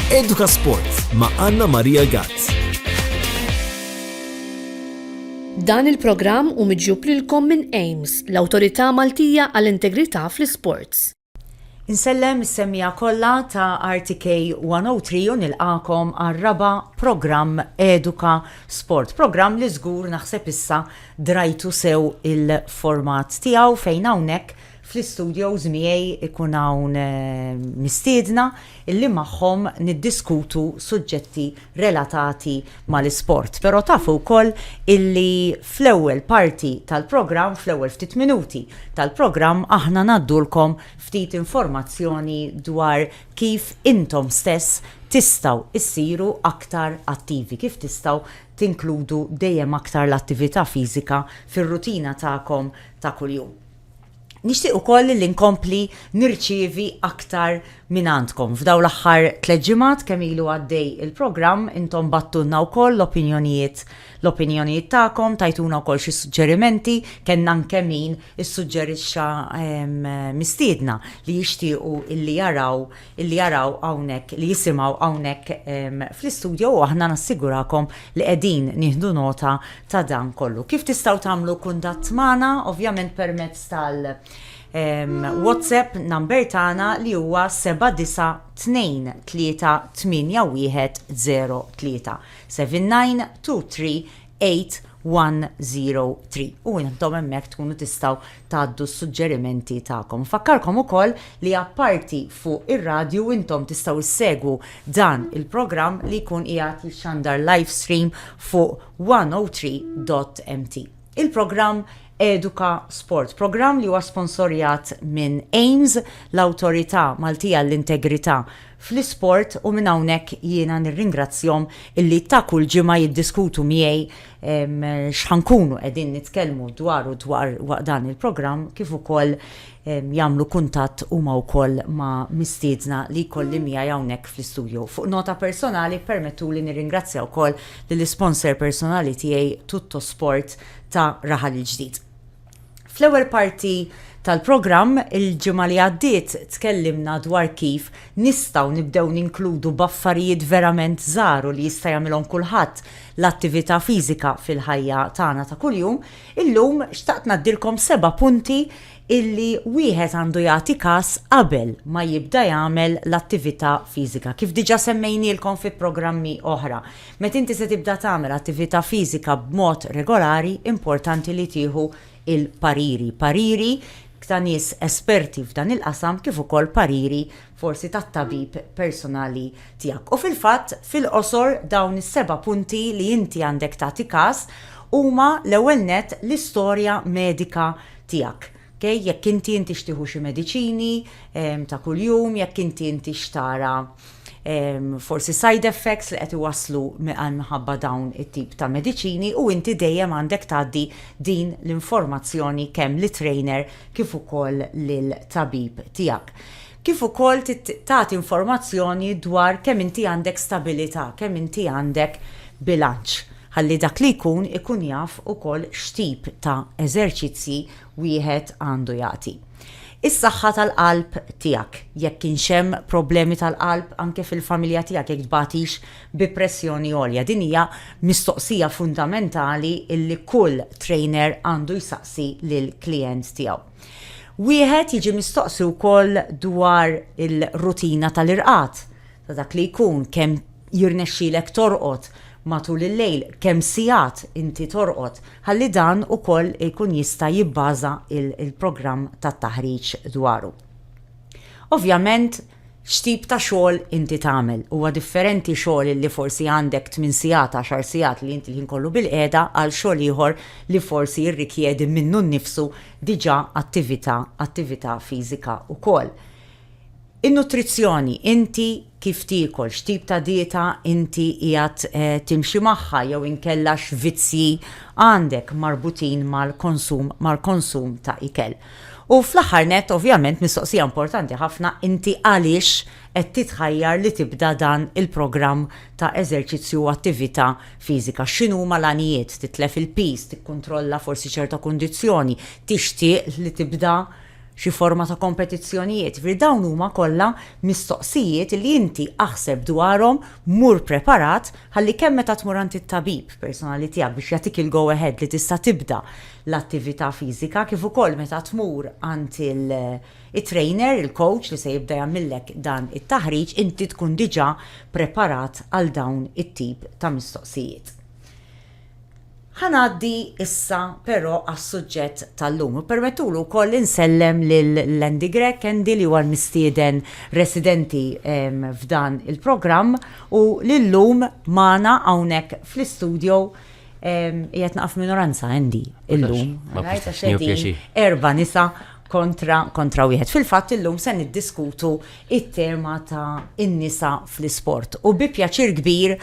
EdukaSport ma' Anna Maria Gatt. Dan il-programm u miġjub lilkom minn AIMS, l-Awtorita Maltija għall-Integrita fl-Sports. Insellem is-semmija kollha ta' RTK 103 u nilqakom għar-raba Programm EdukaSport. Programm li żgur naħseb issa drajtu sew il-format tiegħu fejn hawnhekk fl-istudios miegħi ikun hawn mistiedna illi magħhom niddiskutu suġġetti relatati mal-isport. Però tafu wkoll illi fl-ewwel parti tal-programm, fl-ewwel ftit minuti tal-programm aħna naddulkom ftit informazzjoni dwar kif intom stess tistgħu issiru aktar attivi, kif tistgħu tinkludu dejjem aktar l-attività fiżika fir-rutina tagħkom ta' kuljum. Nixtieq ukoll li nkompli nirċievi aktar minn għandkom. F'daw l-aħħar 3 ġimgħat kemm ilu għaddej il-programm intom battulna wkoll l-opinjonijiet tagħkom, tajtuna wkoll xi suġġerimenti, kellna anke min issuġġerixxa mistiedna li jixtiequ illi jaraw hawnhekk, li jisimgħu hawnhekk fl-istudju u aħna nassigurakom li qegħdin nieħdu nota ta' dan kollu. Kif tistgħu tagħmlu kuntatt magħna? Ovvjament permezz WhatsApp number tagħna li huwa 792338 u intom hemmhekk tkunu tistgħu tgħaddu s-suġġerimenti tagħkom. Fakkarkom ukoll li apparti fuq ir-radju intom tistgħu issegwu dan il-programm li jkun qiegħed jixxandar live stream fuq 103.mt. Il-programm EdukaSport, programm li huwa sponsorjat minn AIMS, l-Awtorita Maltija għall-Integrita fl-Isport u minn hawnhekk jiena nirringrazzjahom illi ta' kull ġimgħa jiddiskutu miegħi x'ħankunu qegħdin nitkellmu dwar dan il-programm kif ukoll jagħmlu kuntatt huma wkoll ma' mistiedna li jkolli miegħi hawnhekk fl-istudju. Fuq nota personali permettuli nirringrazzja wkoll lill-isponsor personali tiegħi EdukaSport ta' raħal il-ġdid. Fl-ewwel parti tal-programm il-ġimgħa li għaddiet tkellimna dwar kif nistgħu nibdew ninkludu b'affarijiet verament żgħar li jista' jagħmilhom kulħadd l-attività fiżika fil-ħajja tagħna ta' kuljum. Illum xtaqt ngħaddilkom 7 punti illi wieħed għandu jagħti każ qabel ma jibda jagħmel l-attività fiżika. Kif diġà semmejnielkom fi programmi oħra. Meta inti se tibda tagħmel attività fiżika b'mod regolari, importanti li tieħu il-pariri ta' nies esperti f'dan il-qasam kif ukoll pariri forsi tat-tabib personali tiegħek. U fil-fatt fil-qosor dawn is-7 punti li inti għandek tagħti każ huma l-ewwel nett l-istorja medika tiegħek. Jekk inti tixtieħu xi mediċini ta' kuljum, jekk inti xtara forsi side effects li qed iwasslu minħabba dawn it-tip ta' mediċini u inti dejjem għandek tgħaddi din l-informazzjoni kemm li trainer kif ukoll lil tabib tiegħek. Kif ukoll tagħti informazzjoni dwar kemm inti għandek stabilità, kemm inti għandek bilanċ. Ħalli dak li ikun jaf ukoll x'tip ta' eżerċizzji wieħed għandu jagħti. Is-saħħa tal-qalb tiegħek, jekk kienx hemm problemi tal-qalb anke fil-familja tiegħek jekk tbatix bi pressjoni għolja. Din hija mistoqsija fundamentali illi kull trainer għandu jsaqsi lill-klijent tiegħu. Wieħed jiġi mistoqsi wkoll dwar il-rutina tal-irqad ta' dak li jkun kemm jirnexxielek torqod matul il-lejl, kemm sigħat inti torqod, ħalli dan ukoll jkun jista' jibbaża il-programm tat-taħriġ dwaru. Ovvjament, x'tip ta' xogħol inti tagħmel. Huwa differenti xogħol li forsi għandek 8 sigħat, 10 sigħat li inti ħin kollu bil-qiegħda għal xogħol ieħor li forsi jirrikjedi minnu nnifsu diġà attività fiżika wkoll. In-nutrizzjoni, inti kif tiekol, x'tip ta' dieta inti qiegħed timxi magħha jew inkella x'vizzji għandek marbutin mal-konsum ta' ikel. U fl-aħħar nett ovvjament mistoqsija importanti ħafna inti għaliex qed titħajjar li tibda dan il-programm ta' eżerċizzju u attività fiżika. X'inhuma l-għanijiet? Titlef il-peace, tikkontrolla forsi ċerta kundizzjoni, tixtieq li tibda xi forma ta' kompetizzjonijiet. Dawn huma kollha mistoqsijiet li inti aħseb dwarhom mur preparat ħalli kemm meta tmur għand it-tabib personali tiegħek biex jagħtik il-go ahead li tista' tibda l-attività fiżika kif ukoll meta tmur għand il-trainer, il-coach li se jibda jagħmillek dan it-taħriġ inti tkun diġà preparat għal dawn it-tip ta' mistoqsijiet. Ħanaddi issa però għas-suġġett tal-lum. Permettulu wkoll insellem lil Andy Grech, Andy li huwa mistieden residenti f'dan il-programm u lillum magħna hawnhekk fl-istudio qiegħed naqaf minoranza Andy illum. Erba' nisa kontra wieħed. Fil-fatt illum se niddiskutu it-tema ta' in-nisa fl-isport. U bi pjaċir kbir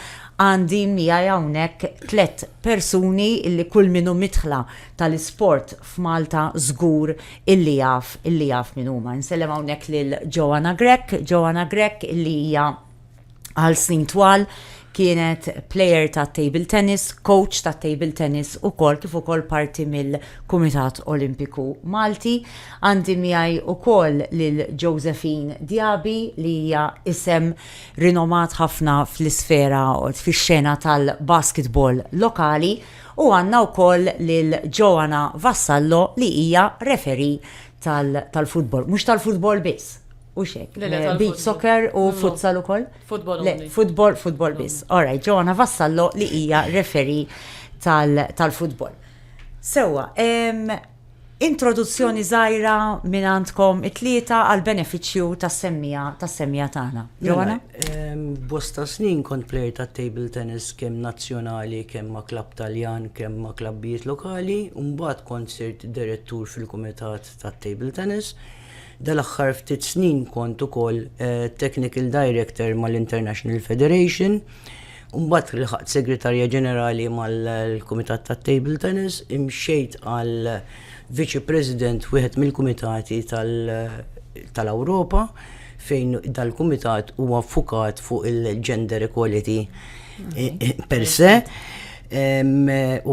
għandi miegħi hawnhekk 3 persuni illi kull minnu midħla tal-isport f'Malta żgur illi jaf min huma. Nsellem hawnhekk lil Joanna Grech illi hija għal snin twal kienet player ta' table tennis, coach ta' table tennis ukoll kif ukoll parti mill-Kumitat Olimpiku Malti. Għandi miegħi ukoll lil Josephine Diaby li hija isem rinomat ħafna fl-isfera u fix-xena tal-Basketball lokali u għandna wkoll lil Joanna Vassallo li hija referee tal-Football, mhux tal-Football biss. U xek, beach soccer u futsal ukoll? Football only. Football biss. All right, Joanna Vassallo li hija referee tal-football. Sewa, introduzzjoni żgħira minn għandkom it-tlieta għal benefiċċju tas-semmija tagħna. Joanna? Bosta snin kont plejer ta' table tennis kemm nazzjonali, kemm ma' klabb Taljan, kemm ma' klabbijiet lokali, u mbagħad kont sirt direttur fil-kumitat tat table tennis. Dal-aħħar ftit snin kont ukoll technical director mal-International Federation, u mbagħad liħaqt segretarja ġenerali mal-Kumitat tat-Table Tennis, imxejt għal Vice President wieħed mill-kumitati tal-Ewropa fejn dal-kumitat huwa ffukat fuq il-gender equality per se. U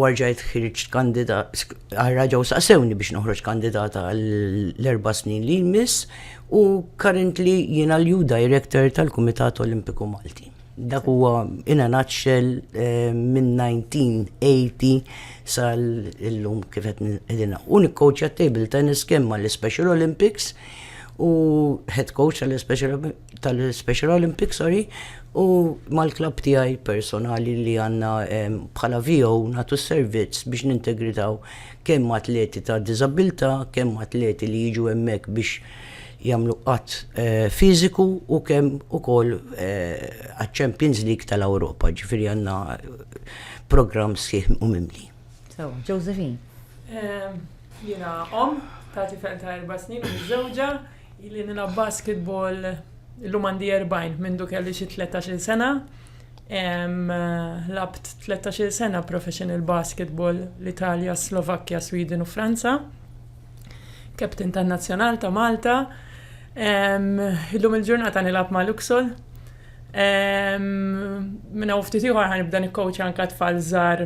għarġajt ħirġ kandidat, għarraġaw saqsewni biex noħroġ kandidata l-4 snin li jmiss u currently jiena l-U Director tal-Kumitat Olimpiku Malti. Dak huwa in a nutshell minn 1980 sal-illum kif qed qegħdin. U nikkoċja table tennis kemm mal-Special Olympics u head coach tal-Special Olympics, u mal-klab tiegħi personali li għandna bħala VO nagħtu servizz biex nintegritaw kemm atleti ta' diżabilità, kemm atleti li jiġu hemmhekk biex jagħmlu qatt fiżiku u kemm ukoll għaċ-Champions League tal-Ewropa, ġifieri għandna programm sħiħ u mimli. So, Josephine. Jiena ta' tifel ta' 4 snin u miż-żewġa li nilgħab basketball illum għandi 40 mindu kelli xi 13 sena. Labt 13 sena professional basketball l-Italja, Slovakkja, Sweden u Franza. Captain tan-nazzjonal ta' Malta. Illum il-ġurnata nilgħab ma' Luxol. Minna ftit ieħor ħanibda nikkoach anke tfal żgħar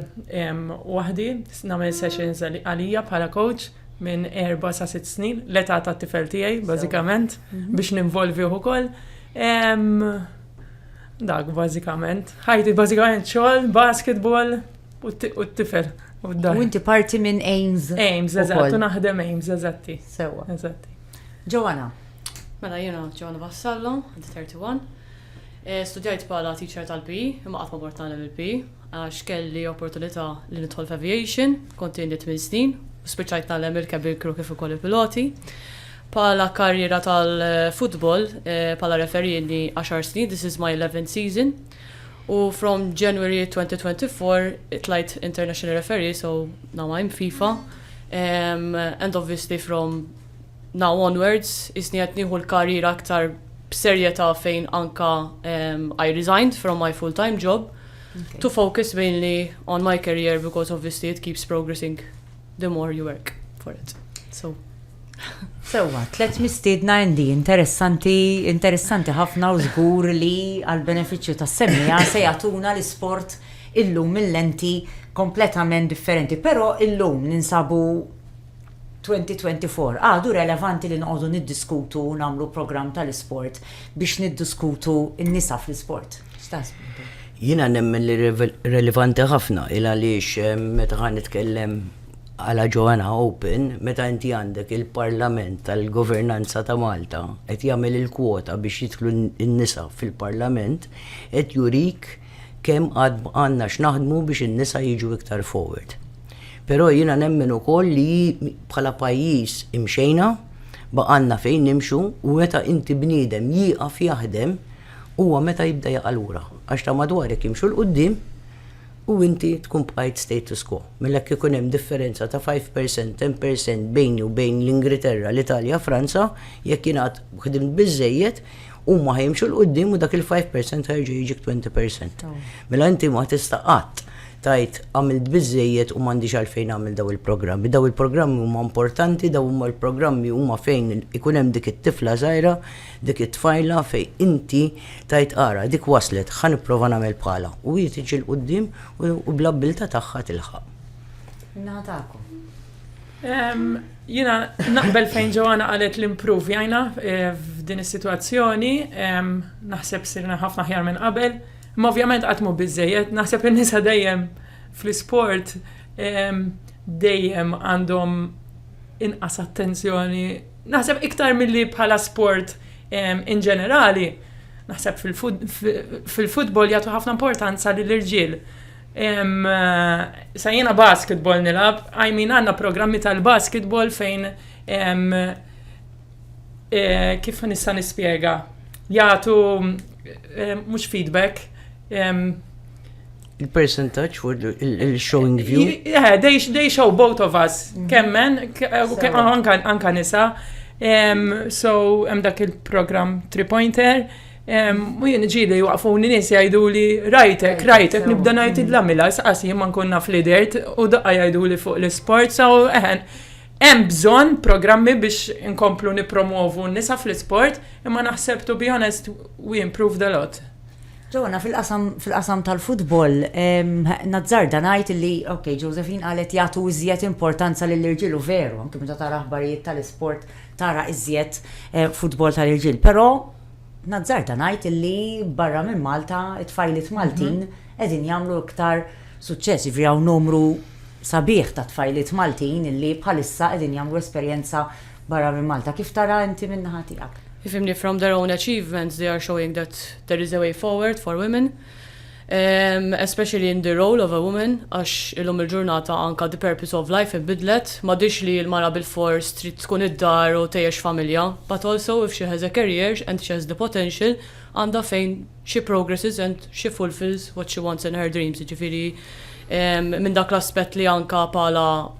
waħdi, nagħmel sessions għalija bħala coach minn 4 sa 6 snin, l-età tat-tifel tiegħi bażikament biex ninvolvih ukoll. Dak bażikament. Ħajti bażikament xogħol, basketball u t-tifel. U inti parti minn Aims. Aims, eżatt, u naħdem Aims, eżatti. Sewa. Eżatti. Joanna. Mela jiena Joanna Vassallo, għandi 31. Studjajt bħala teacher tal-PE, imma qatt ma mort nagħmel il-PE, għax kelli opportunità li nidħol f'aviation, kont għandi 8 snin, u spiċċajt nagħmel il-cabin crew kif ukoll il-piloti. Bħala karriera tal-football, bħala referee li 10 snin, this is my 11th season. U from January 2024, it-tliet international referee, so now I'm FIFA. And obviously from now onwards, isni qed nieħu l-karriera aktar b'serjetà fejn anka I resigned from my full-time job to focus mainly on my career because obviously it keeps progressing the more you work for it. So Sewa, 3 mistiedna Andy, interessanti ħafna u żgur li għal-benefiċċju tas-semmija se jagħtuna l-isport illum mill-lenti kompletament differenti, però illum ninsabu 2024 għadu relevanti li nqogħdu niddiskutu u nagħmlu programm tal-isport biex niddiskutu n-nisa fl-isport. X'taħsbu? Jiena nemmen li relevanti ħafna il għaliex meta ħan nitkellem għala Joanna Open, meta inti għandek il-Parlament tal-Governanza ta' Malta qed jagħmel il-kwota biex jidħlu n-nisa fil-Parlament, qed jurik kemm għandna x'naħdmu biex in-nisa jiġu iktar forward. Però jiena nemmen ukoll li bħala pajjiż imxejna baqgħandna fejn nimxu u meta inti bniedem jieqaf jaħdem huwa meta jibda jaqa' lura għax ta' madwarek jimxu l-qudiem u inti tkun bqajt status quo. Millek ikun hemm differenza ta' 5%, 10% bejni u bejn l-Ingilterra, l-Italja, Franza, jekk jingħad ħdimt biżejjed huma ħajmxu l-qudiem u dak il-5% ħarġa jiġik 20%. Mela inti ma tista' qatt tajt għamilt biżejjed u m'għandix għalfejn għamil daw il-programmi. Daw il-programmi huma importanti, daw huma il-programmi huma fejn ikun hemm dik it-tifla żgħira, dik it-tfajla fejn inti tajt ara dik waslet ħa nipprova nagħmel bħala u hi tiġi l-qudiem u bl-abbilta tagħha tilħaq. Nagħtakom. Jiena naqbel fejn Joanna qalet l-improve jajna f'din is-sitwazzjoni, naħseb sirna ħafna ħjar minn qabel. Ma ovvjament għatmu bizzejiet, naħseb in-nisa dejjem fl-isport dejjem għandhom inqas attenzjoni. Naħseb iktar milli bħala sport in ġenerali. Naħseb fil-football jagħtu ħafna importanza lill-irġiel. Sa jiena basketball nilab, għandna programmi tal-basketball fejn kif nista' nispjega. Jagħtu mhux feedback. Il-percentage for il-showing view? Yeah, they show both of us. Kemmen, anka nisa. So, dak il-program 3-pointer. U jien ġili waqfuni nies jgħiduli rajtek, nibda ngħid id-lamila, saqasi ma nkun naf lidert u daqqa jgħiduli fuq l-isport. So, hemm bżonn programmi biex inkomplu nippromovu n-nisa fl-isport, imma naħseb to be honest, we improved a lot. Joanna, fil-qasam tal-futbol, nazzarda ngħid li, Josephine qalet jagħtu iżjed importanza lill-irġiel u veru, anke meta tara aħbarijiet tal-isport tara iżjed futbol tal-irġiel. Però nazzarda ngħid li barra minn Malta, it-tfajliet Maltin qegħdin jagħmlu iktar suċċess, jiġri hawn numru sabiħ ta' tfajliet Maltin illi bħalissa qegħdin jagħmlu esperjenza barra minn Malta. Kif tara inti minn naħa tiegħek? From their own achievements, they are showing that there is a way forward for women, especially in the role of a woman, għax illum il-ġurnata anka the purpose of life inbidlet, ma dix li l-mara bil-fors trid tkun id-dar u tgħix familja, but also if she has a career and she has the potential, għandha fejn she progresses and she fulfills what she wants in her dreams. Ġifieri minn dak l-aspett li anka pala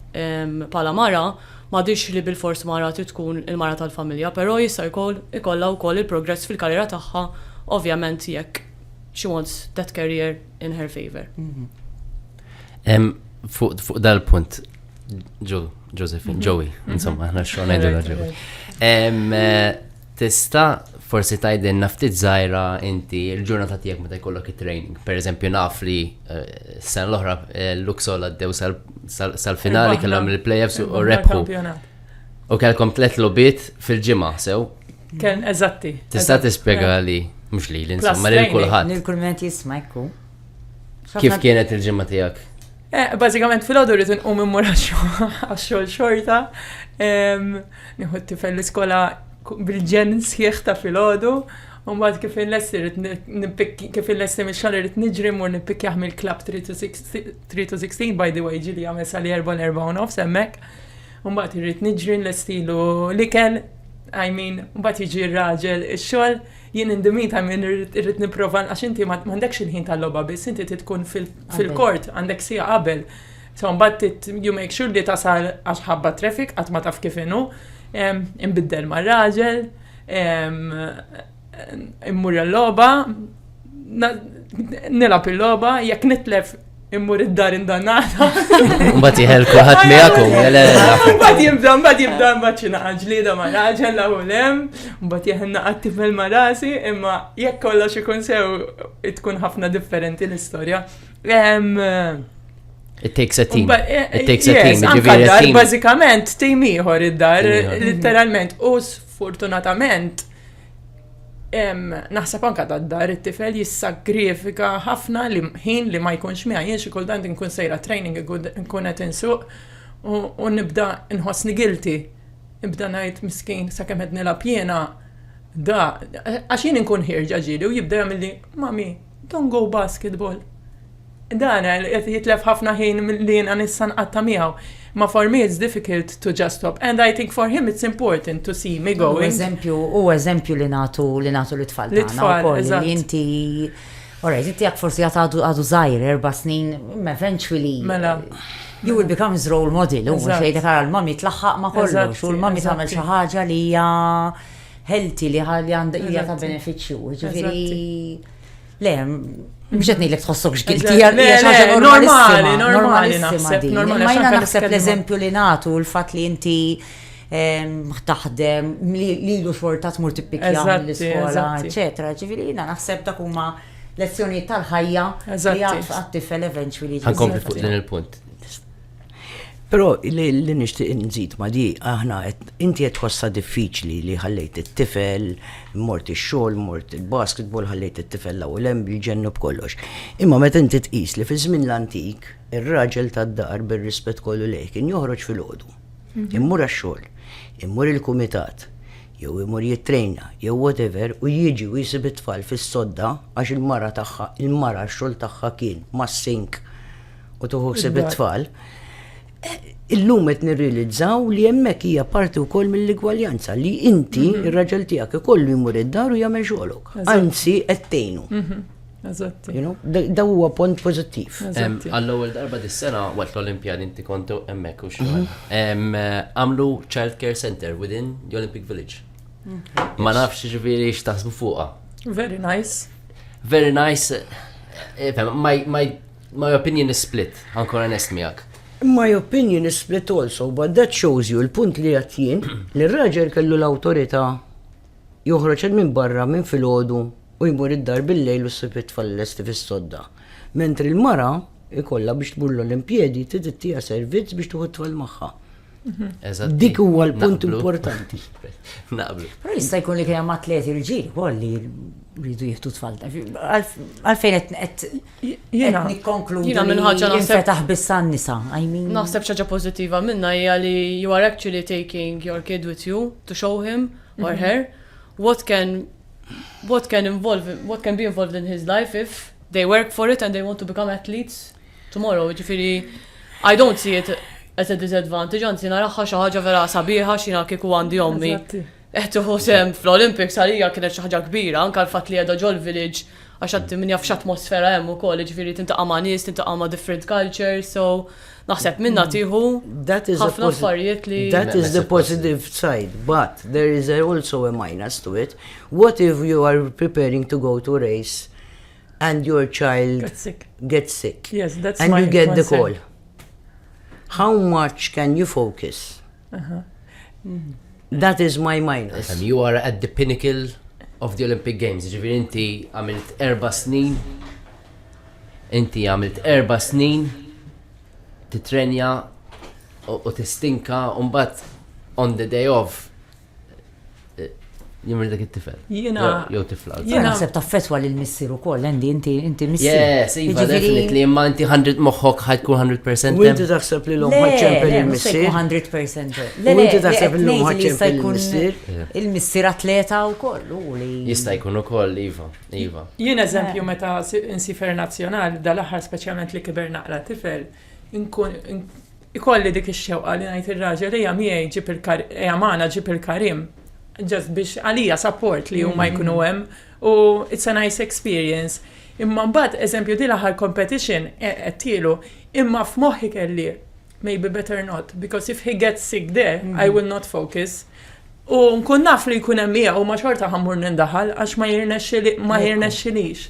mara, ma dix li bil-fors mara tkun il-mara tal-familja, pero jista' ikollha wkoll il-progress fil-karriera tagħha, ovvjament jekk she wants that career in her favor. Fuq dal-punt, Josephine, Joey, insomma, aħna xogħol ngħidu Joey. Tista' forsi tgħidilna ftit żgħira inti l-ġurnata tiegħek meta jkollok it-training. Pereżempju naf li s-sena l-oħra l-Luxol għaddew sal-finali kellhom il-playoffs u rebħu. U kellkom 3 lobiet fil-ġimgħa, sew? Kien eżatti. Tista' tispjega li mhux li insomma lil kulħadd. Lil kulment jisma' jkun. Kif kienet il-ġimgħa tiegħek? Bażikament fil-għodu rrid inqum immur għax-xogħol xorta. Nieħu t-tifel l-iskola bil-ġen sħiħ ta' fil-ħodu, un bad kif il-lessi mill-xalli rrit niġri mur nippikjaħ mill-klab 3-16, by the way, ġili għamel sali 4-4 semmek, un bad rrit niġri l-estilu l-ikel, un bad jiġi r-raġel il-xol, jien indimit rrit niprofa, għax inti mandekx il-ħin tal-loba bis, inti titkun fil-kort, għandek sija qabel. So, un bad you make sure li tasal għax ħabba traffic, għat ma taf kifinu, imbiddel ma' raġel, immur l-loba, nilab il-loba, jekk nitlef immur id-dar indannata. Mbagħad jieħel kulħadd miegħekom, mbagħad jibda xinaqa ġlieda ma' raġel l-ewwel mbagħad jeħenna tifel ma' rasi, imma jekk kollox ikun sew tkun ħafna differenti l-istorja. It takes a team. It takes a Yes, team. anka Ġifieri dar, team. bażikament, tim ieħor id-dar, Tim ieħor. literalment, u sfortunatament, naħseb anka tad-dar it-tifel jissagrifika ħafna ħin li ma jkunx miegħi, jien xi kultant inkun sejra training inkun qed insuq u nibda nħossni guilty. Nibda ngħid miskin sakemm qed nilab jiena għax jien inkun ħirġa ġieli u jibda jagħmilli mami, don't go basketball. Dan qed jitlef ħafna ħin li jiena nista' nqatta miegħu. Ma for me it's difficult to just stop. And I think for him it's important to see me going. U eżempju li nagħtu l-tfal tagħna L-tfal, wkoll eżatt. li inti alright, inti jekk forsi għadu żgħir 4 snin, eventually Mela. you will become his role model. U Eżatt. xejn ara l-mami tlaħħaq ma kollox u l-mami tagħmel xi ħaġa li hija healthy li għandha hija ta' Eżatt. benefiċċju. Ġifieri le, mhux qed ngħidlek tħossok Eżatt. x'gilti hija Le, xi ħaġa le, normalissima, normali normalissima naħseb, din. normali, Ma għax jiena anke naħseb nitkellmu. l-eżempju li nagħtu l-fatt li inti taħdem, li lu xorta tmur tippikja Eżatti, l-iskola, eżatti. eċetera. Ġifieri jiena naħseb dak huma lezzjonijiet tal-ħajja li Eżatti. għat-tifel eventually. Ħankompli fuq din il-punt. Però li nixtieq nżid ma di aħna inti qed tħossha diffiċli li ħallejt it-tifel, mort ix-xogħol, mort il-basketball, ħallejt it-tifel l-ewwel hemm bil-ġennu b'kollox. Imma meta inti tqis li fi żmien l-antik ir-raġel tad-dar bir-rispett kollu lejk kien joħroġ filgħodu. Immur għax-xogħol, immur il-kumitat, jew imur jittrejna, jew whatever, u jiġi u jsib it-tfal fis-sodda għax il-mara x-xogħol tagħha kien mas-sink u tuħu ħsieb it-tfal. Illum qed nirrealizzaw li hemmhekk hija parti wkoll mill-igwaljanza li inti ir-raġel tiegħek ikollu jmur id-dar u jagħmel xogħolok. Anzi qed tgħinu. Eżatti. You know, da huwa punt pożittiv. Eżatti. Għall-ewwel darba dis-sena waqt l-Olimpjadi inti kontu hemmhekk u xogħol. Għamlu Child Care Center within the Olympic Village. Ma nafx ġifieri x'taħsbu fuqha. Very nice. Very nice. My opinion is split, ankor honest miegħek. My opinion is split also, but that shows you il-punt li għatjien li r-raġel kellu l-awtorità joħroġ minn barra minn filgħodu u jmur id-dar bil-lejl u s-sibit fall-lesti fis-sodda. Mentri l-mara ikolla biex tmur l-Olimpjedi tittija servizz biex tuħu tfal magħha. Dik huwa l-punt importanti. Naqblu. Però jista' jkun li kien hemm atleti rġiel ukoll li rridu jieħdu tfal. Għalfejn qed nikkonkludi jiena minn ħaġa li naħseb- jinfetaħ biss għan-nisa. I mean, Naħseb xaġa pozittiva minna hija li you are actually taking your kid with you to show him or her what can be involved in his life if they work for it and they want to become athletes tomorrow. Ġifieri, I don't see it as a disadvantage, anzi naraħħa xi ħaġa vera sabiħa xina kieku għandi ommi. Eżatti. Eħtuħu sem fl-Olympics għalija kienet xi ħaġa kbira, anke l-fatt li qiegħda ġol village għax għad min jaf x'atmosfera hemm ukoll, ġifieri tintaqa' ma' nies, tintaqa' ma' different cultures, so naħseb minna tieħu That is a ħafna affarijiet li That is the positive side, but there is also a minus to it. What if you are preparing to go to a race and your child Get sick. gets sick? Yes, that's and my you get the concern. call. How much can you focus? That is my minus. And you are at the pinnacle of the Olympic Games. Ġifieri inti għamilt 4 snin. Inti għamilt 4 snin titrenja u tistinka u mbagħad on the day of jimri dak it-tifel. Jiena- Jew tifla. Jiena- naħseb taffetwa lil missier ukoll, Andy, inti missier. Yes, iva, Jiġifieri- definitely, imma inti 100 moħħok ħajtkun 100% U inti taħseb li l-om Le, ħadċempel le, mhux se il-missir? jkun 100%. U inti taħseb li l-lum qed ngħid li jista' ħadċempel jkun il-missier? il-missier atleta wkoll u li. Jista' jkun ukoll iva. Jien eżempju meta insifer nazzjonali dal-aħħar speċjalment li kiber naqra tifel, ikolli dik ix-xewqa li ngħid ir-raġel ejja miegħi ġib ejja magħna ġib il-karim. Just biex għalija support li huma jkunu hemm u it's a nice experience. Imma mbagħad eżempju di l-aħħar competition qed tielu imma f'moħħi kelli maybe better not because if he gets sick there I will not focus. U nkun naf li jkun hemm miegħu ma xorta ħammur nindaħal għax ma jirnexxilix.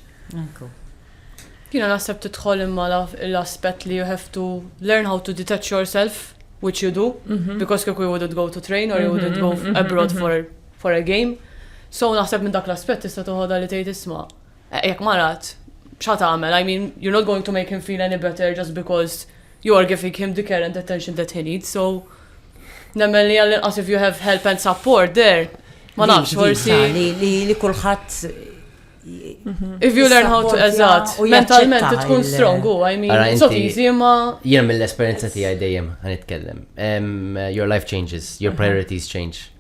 Jiena naħseb tidħol imma l-aspett li you have to learn how to detach yourself, which you do, because kieku you wouldn't go to train or you wouldn't go abroad for a game. So naħseb minn dak l-aspett tista' toħodha li tgħid isma' jekk marat x'ħa tagħmel, I mean, you're not going to make him feel any better just because you are giving him the care and attention that he needs. So, nemmen li għall-inqas if you have help and support there, ma nafx forsi. Li kulħadd If you learn how to eżatt, mentalment tkun strong, I mean, it's not easy, ma. Jien mill-esperienza tiegħi dejjem ħanitkellem. Your life changes, your priorities change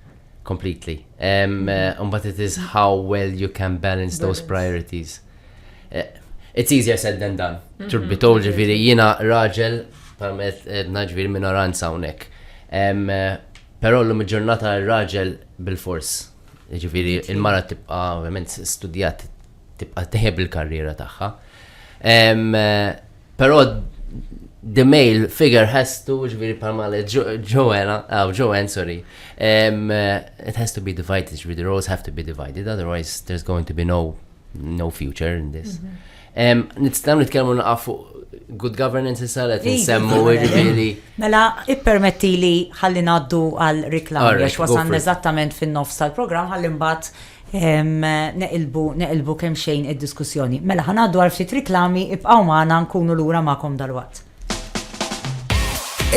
completely. But it is how well you can balance those priorities. It's easier said than done. Turbi told ġifieri jiena raġel permett ġifieri minoranza hawnhekk. Però llum il-ġurnata raġel bil-fors. Ġifieri il-mara tibqa' ovvjament studjat tibqa' teħeb il-karriera tagħha. Però the male figure has to, ġifieri bħalma Joanne, sorry. It has to be divided, ġifieri the roles have to be divided, otherwise there's going to be no future in this. Nitstaw nitkellmu naqfu good governance issa qed nsemmu ġifieri. Mela ippermetti li ħalli ngħaddu għal riklami għax wasalna eżattament fin-nofs tal-programm ħalli mbagħad neqilbu kemm xejn id-diskussjoni. Mela ħanaddu għal ftit riklami ibqgħu magħna nkunu lura magħkom dalwaqt.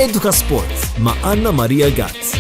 EdukaSport ma' Anna Maria Gazz.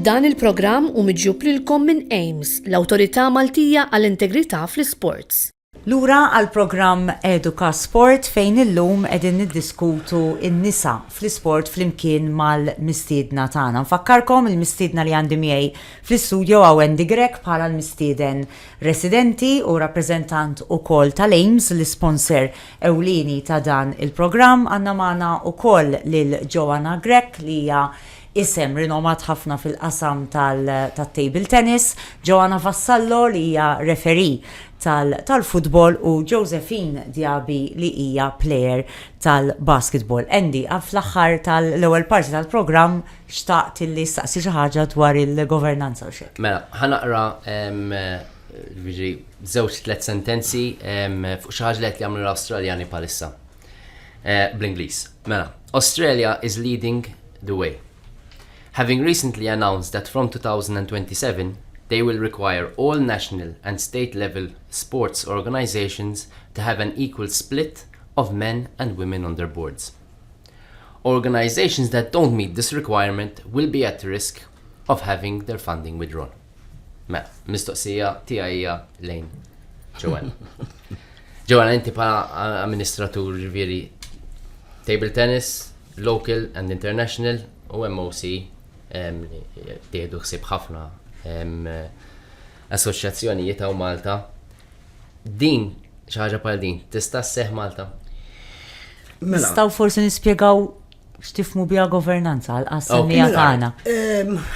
Dan il-programm miġġub lilkom minn AIMS, l-Awtorita Maltija għall-Integrita fl-Isports. Lura għal programm EdukaSport fejn illum qegħdin niddiskutu in-nisa fl-isport flimkien mal-mistiedna tagħna. Nfakkarkom il-mistiedna li għandi miegħi fl-istudju għaw Andy Grech bħala l-mistieden residenti u rappreżentant ukoll tal-AIMS l-sponsor ewlieni ta' dan il-programm. Għandna magħna ukoll lil Joanna Grech li hija isem rinomat ħafna fil-qasam tal-table tennis, Joanna Vassallo li hija referee tal-Football u Josephine Diaby li hija player tal-Basketball. Andy, fl-aħħar tal-ewwel parti tal-programm xtaqt li staqsi xi ħaġa dwar il-governanza u xek. Mela, ħanaqra żewġ tliet sentenzi fuq xi ħaġa li qed jagħmlu l-Awstraljani bħalissa. Bl-Ingliż. Mela, Australia is leading the way. Having recently announced that from 2027, they will require all national and state-level sports organizations to have an equal split of men and women on their boards. Organizations that don't meet this requirement will be at risk of having their funding withdrawn. Mela, mistoqsija tiegħi lejn Joanna. Joanna, inti bħala amministratur ġifieri table tennis, local and international, u MOC tieħdu ħsieb ħafna assoċjazzjonijiet u Malta. Din xi ħaġa bħal din tista' sseħħ Malta? Nistgħu forsi nispjegaw x'tifhmu biha governanza għall-qassemmija tagħna.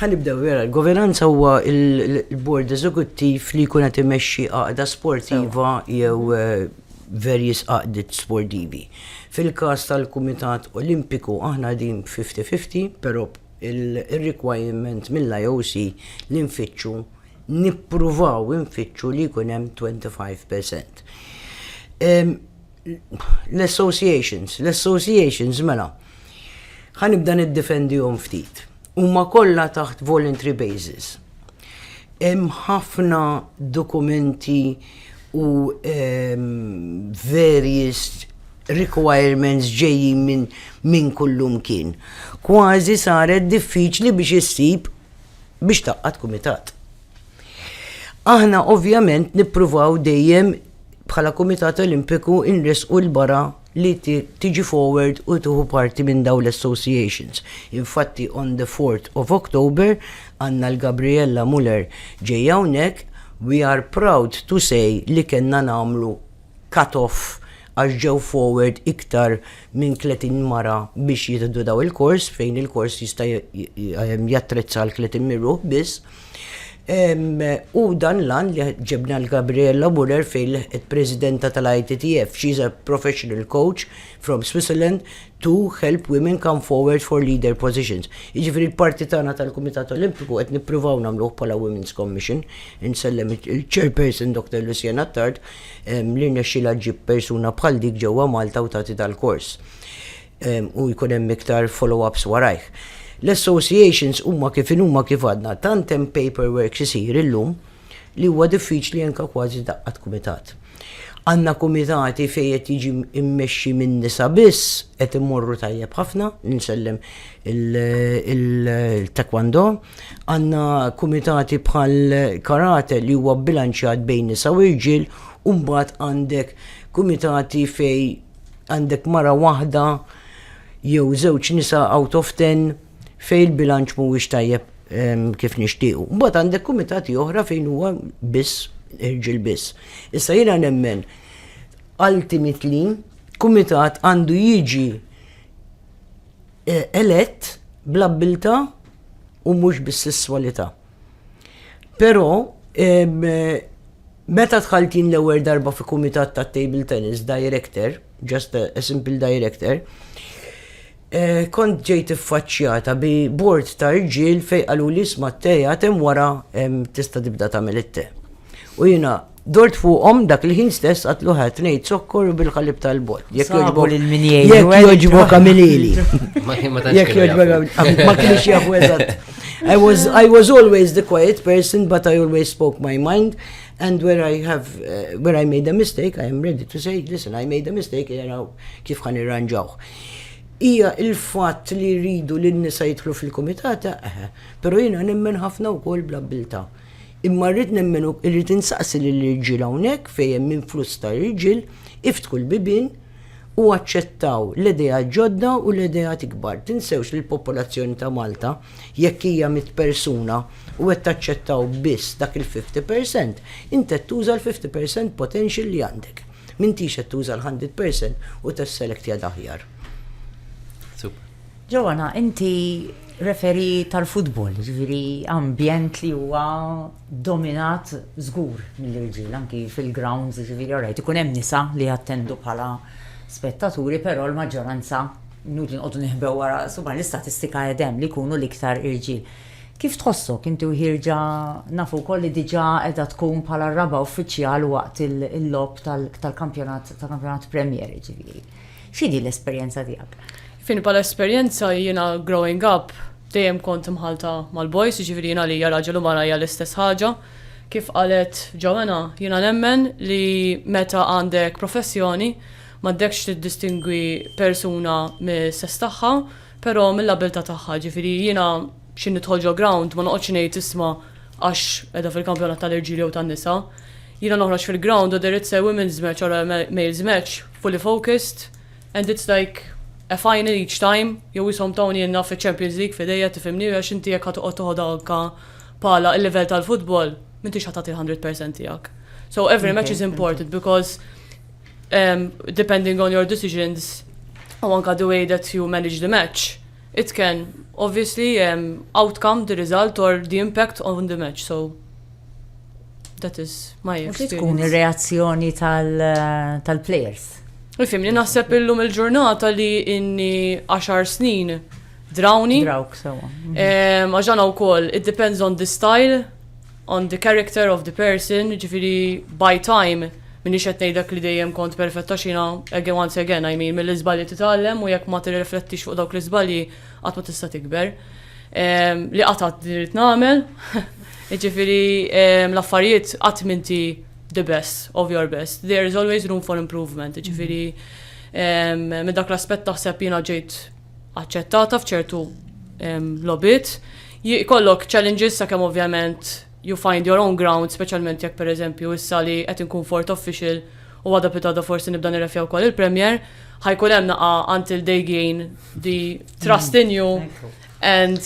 Ħanibdew vera, l-governanza huwa l-bord eżekuttiv li jkun qed imexxi għaqda sportiva jew various għaqdiet sportivi. Fil-każ tal-Kumitat Olimpiku aħna din 50-50, però il-requirement mill-IOC li nippruvaw nfittxu li jkun hemm 25%. L-associations mela ħanibda niddefendihom ftit. Huma kollha taħt voluntary basis. Hemm ħafna dokumenti u various requirements ġejjin minn kullum kien. Kważi saret diffiċli biex issib biex taqqat kumitat. Aħna ovvjament nippruvaw dejjem bħala Kumitat Olimpiku inresqu l-bara li tiġi forward u tuħu parti minn daw l-associations. Infatti on the 4th of October għandna l-Gabriella Muller ġejja hawnhekk. We are proud to say li kellna nagħmlu cut-off għax ġew forward iktar minn 30 mara biex jitdu daw il-kors, fejn il-kors jista' jattrezza l-30 mirruħ biss. U dan lan li ġebna l-Gabriella Muller fejn il-Presidenta tal-ITTF. She's a professional coach from Switzerland to help women come forward for leader positions. Jiġifieri l-parti tagħna tal-Kumitat Olimpiku qed nippruvaw nagħmluh bħala Women's Commission. Insellem il-Chairperson Dr. Luciana Tard li rnexxilha ġib persuna bħal dik ġewwa Malta u tagħti tal-kors. U jkun hemm iktar follow-ups warajh. L-associations huma kif għadna tant hemm paperwork isir illum li huwa diffiċli anke kważi daqqat kumitat. Għandna kumitati fejn qed jiġi immexxi minn nisa biss qed immorru tajjeb ħafna, nsellem il-taekwondo. Għandna kumitati bħal karate li huwa bilanċjat bejn nisa u irġiel, u mbagħad għandek kumitati fejn għandek mara waħda jew żewġ nisa out of 10 fejn il-bilanċ mhuwiex tajjeb kif nixtiequ. Mbagħad għandek kumitati oħra fejn huwa biss irġiel biss. Issa jiena nemmen ultimately kumitat għandu jiġi elett bl-abbilta u mhux bis-sesswalità. Però meta tħaltin l-ewwel darba fi kumitat ta' table tennis director, just a simple director, kont ġejt iffaċċjata bi bord ta' irġiel fejn qalu li isma' t-teja hemm wara tista' tibda tagħmel it-te. U jiena dort fuqhom dak il-ħin stess qatlu ħadd ngħid sokkor bil-ħalib tal-bot. Jekk jogħġbok għamilili. Jekk jogħġbok ma kienx jafu eżatt. I was always the quiet person, but I always spoke my mind. And where I made a mistake, I am ready to say, listen, I made a mistake, jaraw kif ħan irranġaw. Ija il-fatt li rridu li n-nisa jidħlu fil-komitata, pero jina nemmen ħafna wkoll bl-abbilta. Imma rrid nemmenu irrid insaqsi lill-irġiel hawnhekk fejn hemm influss ta' irġiel iftħu l-bibien u aċċettaw l-idea ġodda u l-idea tikbar. Tinsewx li l-popolazzjoni ta' Malta jekk hija 100 persuna u qed taċċettaw biss dak il-50%, inti qed tuża l-50% potential li għandek. M'intix qed tuża l-100% u tesselektja aħjar. Super. Joanna, inti referi tal-Football, ġifieri ambjent li huwa dominat żgur mill-irġiel, anki fil-grounds, ġifieri orajt ikun hemm nisa li jattendu bħala spettaturi, però l-maġġoranza nudli nqogħdu nieħbew wara subha l-istatistika hemm li jkunu l-iktar irġiel. Kif tħossok inti ħirġa nafu wkoll li diġà qiegħda tkun bħala r-raba uffiċjal waqt il-lob tal-kampjonat Premier, ġifieri. X'inhi l-esperjenza tiegħek? Fin bħala esperjenza jiena growing up dejjem kont imħalta mal-boys, ġifieri jiena li raġel u mara hija l-istess ħaġa. Kif qalet Joanna, jiena nemmen li meta għandek professjoni m'għandekx tiddistingwi persuna mis-sess tagħha, però mill-abilità tagħha. Ġifieri jiena xi nidħol ġo ground ma noqgħodx ngħid isma' għax qiegħda fil-kampjonat tal-irġiel jew tan-nisa. Jiena noħroġ fil-ground u there it's a women's match or a male's match, fully focused, and it's like a final each time, jew jisom tawni jenna fi Champions League fidejja tifimni għax inti jekk ħatoqgħod toħodha anke bħala il-level tal-futbol, m'intix ħatati 100% tiegħek. So every match is important because depending on your decisions or anke the way that you manage the match, it can obviously outcome the result or the impact on the match. So that is my experience. Tkun ir-reazzjoni tal-players. Fimni, naħseb illum il-ġurnata li inni 10 snin drawni. Drawk, sewa. Għaxana u koll, it depends on the style, on the character of the person, ġifiri by time, minni xet nejdak li dejjem kont perfetta xina, once again, I mean, mill-izballi titallem u jekk ma tirriflettix fuq dawk l-izballi għat ma tista' tikber. Li għatat dirit namel, ġifiri l-affarijiet għat minti the best of your best. There is always room for improvement. Ġifiri, minn dak l-aspett taħseb jiena ġejt aċċettata f'ċertu lobbiet. Kollok challenges sakemm ovvjament you find your own ground, speċjalment jekk pereżempju issa li qed inkun fort official u għadha pitada forsi nibda nirrefja wkoll il-Premier, ħajkun hemm naqa until they gain the trust in you and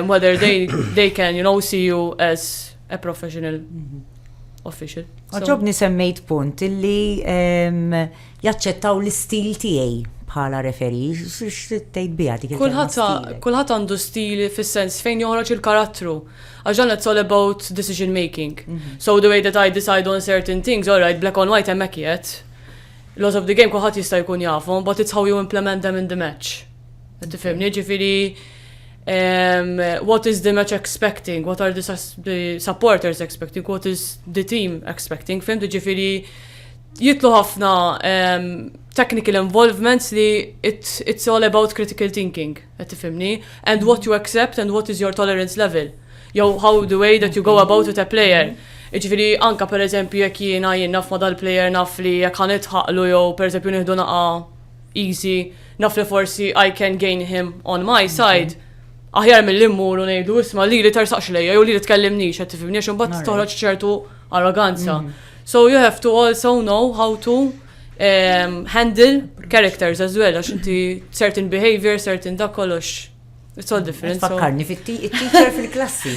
whether they can, see you as a professional official. Ġobni semmejt punt illi jaċċettaw l-istil tiegħi bħala referi, x'tejt biha dik il-kelma. Kulħadd għandu stil fis-sens fejn joħroġ il-karattru. Għaxan it's all about decision making. So the way that I decide on certain things, all right, black on white hemmhekk qiegħed. Lots of the game kulħadd jista' jkun jafhom, but it's how you implement them in the match. Qed tifhimni, ġifieri what is the match expecting, what are the supporters expecting, what is the team expecting, fimtu ġifiri jitlu ħafna technical involvements li it's all about critical thinking, tifimni, and what you accept and what is your tolerance level. How the way that you go about with a player. Ġifieri anka pereżempju jekk jien naf ma dal-plejer naf li jekk ħanitħaqlu jew pereżempju nieħdu naqa' easy, naf li forsi I can gain him on my side. Aħjar mill-immur u ngħidu isma' li tersaqx lejja jew li tkellimnix qed tifhimni għax imbagħad toħroġ ċertu arroganza. So you have to also know how to handle characters as well, għax inti certain behavior, certain dak kollox. It's all different. Fakkarni fit-teacher fil-klassi,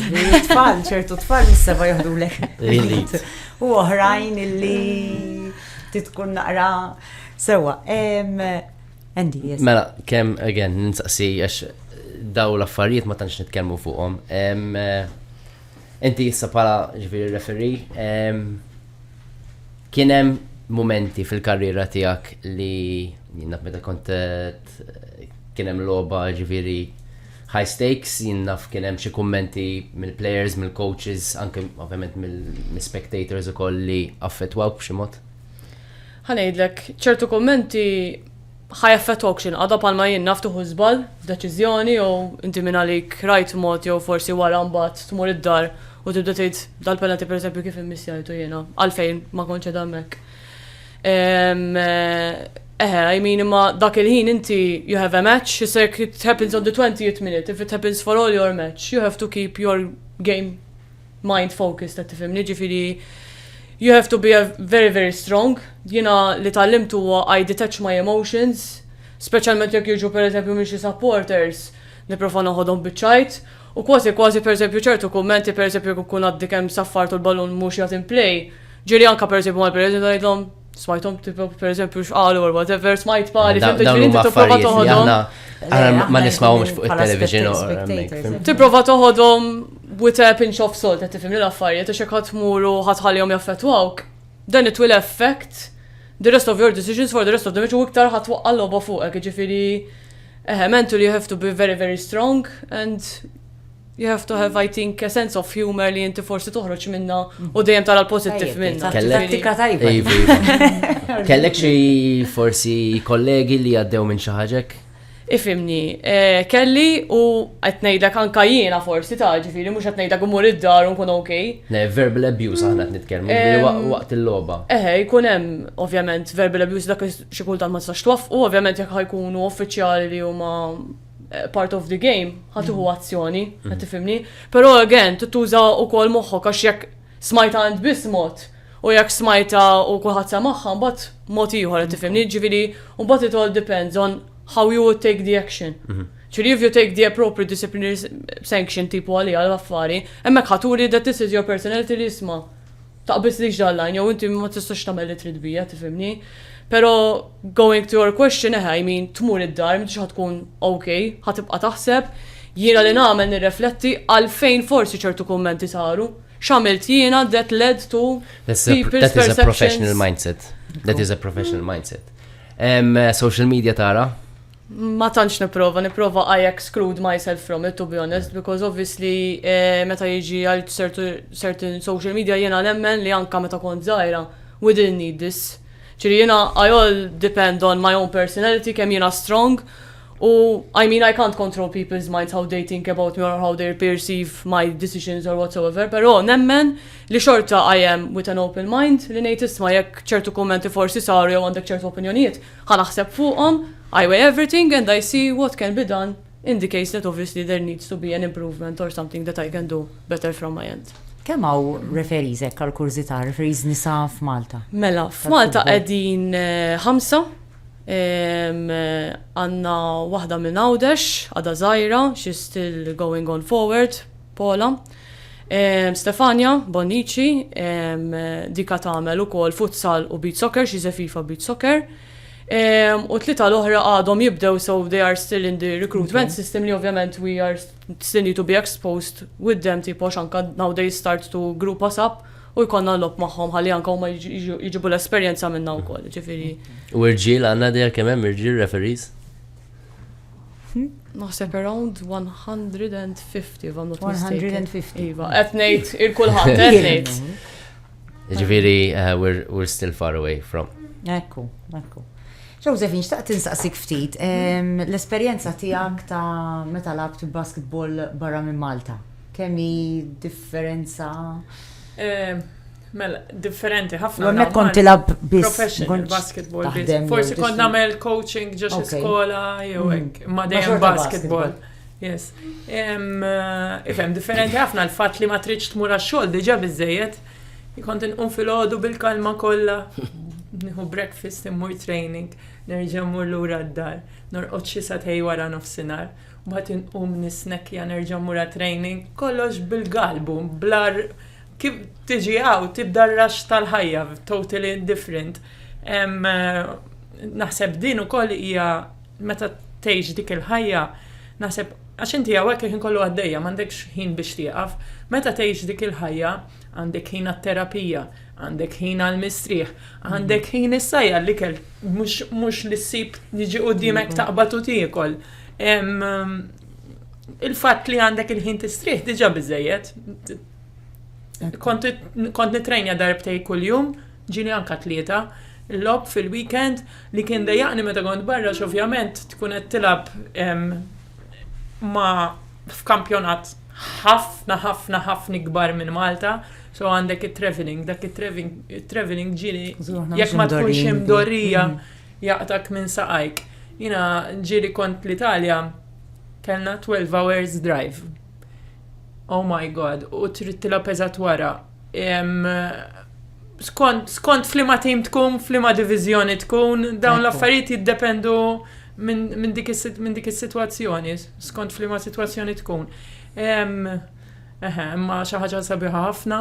tfal, ċertu tfal mis-seba joħdulek. U oħrajn illi titkun naqra sewa. Andy, yes. Mela, kemm again ninsaqsi għax daw l-affarijiet ma tantx nitkellmu fuqhom. Inti issa bħala ġifieri referee, kien hemm momenti fil-karriera tiegħek li jinnaf meta kont kien hemm logħba ġifieri high stakes, jinnaf kien hemm xi kummenti mill-players, mill-coaches, anke ovvjament mill-spectators ukoll li affettwaw b'xi mod? Ħanejdlek, ċertu kummenti ħajaffettwak x'inqada bħalma jien naf tuħu żball f'deċiżjoni jew inti minn għalik rajt mod jew forsi wara mbagħad tmur id-dar u tibda tgħid dal-penalty pereżempju kif immissjajtu jiena għalfejn ma kontx hemmhekk. I mean, imma dak il-ħin inti you have a match, it happens on the 20th minute, if it happens for all your match, you have to keep your game mind focused, għat tifimni, ġifiri, you have to be very, very strong. Jina li tal-limtu I detach my emotions, specialment jek jiġu per eżempju minn xi supporters, niprofa noħodhom biċċajt, u kważi per eżempju ċertu kummenti per eżempju kun għaddi kemm saffartu l-ballun mhux jagħti play, ġiri anka per eżempju mal-president għajdhom smajtom tipo per eżempju x'qalu or whatever, smajt pari, fimtu tipprova toħodhom. Ma nismawhomx fuq it-television. Tipprova toħodhom with a pinch of salt, qed tifhimni l-affarijiet għax hekk ħatmuru ħatħallihom jaffettwawk. Then it will affect the rest of your decisions for the rest of the match u iktar ħatwaqqa l-logħba fuqek, jiġifieri mentally you have to be very, very strong and you have to have, I think, a sense of humor li inti forsi toħroġ minna u dejjem tara l-positiv minna. Tattika tajba. Kellek xi forsi kollegi li għaddew minn xi ħaġek? Ifimni, kelli u qed ngħidlek anke jiena forsi ta' ġifieri mhux qed ngħidlek imur id-dar u nkun okay. Verbal abuse aħna qed nitkellmu waqt il-logħba. Jkun hemm ovvjament verbal abuse dak xi kultant ma tistax twaffqu, ovvjament jekk ħajkunu uffiċjali li huma part of the game, ħatuħu azzjoni, għat tifimni. Pero again, tuża u kol moħħok, għax jekk smajta għand bismot, u jekk smajta u kulħadd samaħħa, mbagħad mod ieħor għat tifimni, ġifieri, u mbagħad it all depends on how you would take the action. Ġifieri if you take the appropriate disciplinary sanction tipu għalija l-affari, hemmhekk ħaturi that this is your personality li isma' taqbis li ġdallajn, jew inti ma tistax tagħmel li trid bija, tifhimni. Pero going to your question, I mean, tmur id-dar, mintix ħatkun okay, ħatibqa taħseb, jiena li nagħmel nirrefletti għalfejn forsi ċertu kummenti saru, x'għamilt jiena that led to people's perceptions. That is a professional mindset. That is a professional mindset. Social media tara? Ma tantx nipprova I exclude myself from it, to be honest, because obviously meta jiġi għal certain social media jiena nemmen li anka meta kont żgħira, we didn't need this. ċiri jena, I all depend on my own personality, kem jena strong, u I mean, I can't control people's minds, how they think about me or how they perceive my decisions or whatsoever, pero nemmen li xorta I am with an open mind, li nejt isma jekk ċertu kommenti forsi saru jew għandek ċertu opinjonijiet, ħanaħseb fuqhom, I weigh everything and I see what can be done in the case that obviously there needs to be an improvement or something that I can do better from my end. Kemm hawn referees hekk għall-kurzità, referees nisa f'Malta? Mela, f'Malta qegħdin 5. Għandna waħda minn Għawdex, għadha żgħira, she's still going on forward, Paula. Stefania Bonnici, dika tagħmel ukoll futsal u beach soccer, she's a FIFA beach soccer. U 3 l-oħra għadhom jibdew, so they are still in the recruitment system li ovvjament we are still need to be exposed with them, tipo xanka now they start to group us up u jkollna l-lob magħhom ħalli anke huma jiġibu l-esperjenza minna wkoll, ġifieri. U irġiel għandna dejja kemm hemm irġiel referees? Naħseb around 150 if I'm not 150. Iva, qed ngħid il-kulħadd qed ngħid. Ġifieri we're still far away from. Ekku. Josephine, xtaqt tinsaqsik ftit, l-esperjenza tiegħek ta' meta labt basketball barra minn Malta. Kemm hi differenza? Mela, differenti ħafna. U hemmhekk kont tilab biss. Professional basketball biss. taħdem Forsi jew kont nagħmel coaching ġo xi Okay. skola jew hekk, ma Ma dejjem xorta basketball. Yes. Ifhem differenti ħafna l-fatt li ma tridx tmur għax-xogħol diġà biżejjed. Kont inqum filgħodu bil-kalma kollha. Nieħu breakfast immur training, nerġa' mmur lura d-dar, norqod xi satej wara nofsinhar. Mbagħad inqum nisnekkja nerġa' mmur training, kollox bil-galbu, blar kif tiġi tibda r-rax tal-ħajja, totally different. Naħseb din ukoll hija meta tgħix dik il-ħajja, naħseb għax inti hawnhekk kien kollu għaddejja m'għandekx ħin biex tieqaf, meta tgħix dik il-ħajja għandek ħin għat-terapija, għandek ħin għall-mistrieħ, għandek ħin is-sajja li kell mhux li ssib jiġi quddiemek taqbad u tiekol. Il-fatt li għandek il-ħin tistrieħ diġà biżejjed. Kont nitrejnja darbtej kuljum, ġini anka tlieta, l-lob fil-weekend li kien dejjaqni meta kont barra x'ovvjament tkun qed tilab ma' f'kampjonat ħafna kbar minn Malta, so għandek it-traveling, dak it-traveling ġili jekk ma tkunx imdorrija jaqtak minn saqajk. Jiena ġili kont l-Italja kellna 12 hours drive. Oh my God, u trid tilab eżatt wara. Skont flima team tkun, flima diviżjoni tkun, dawn l-affarijiet jiddependu minn dik is-sitwazzjoni, skont flima sitwazzjoni tkun. Imma xi ħaġa sabiħa ħafna.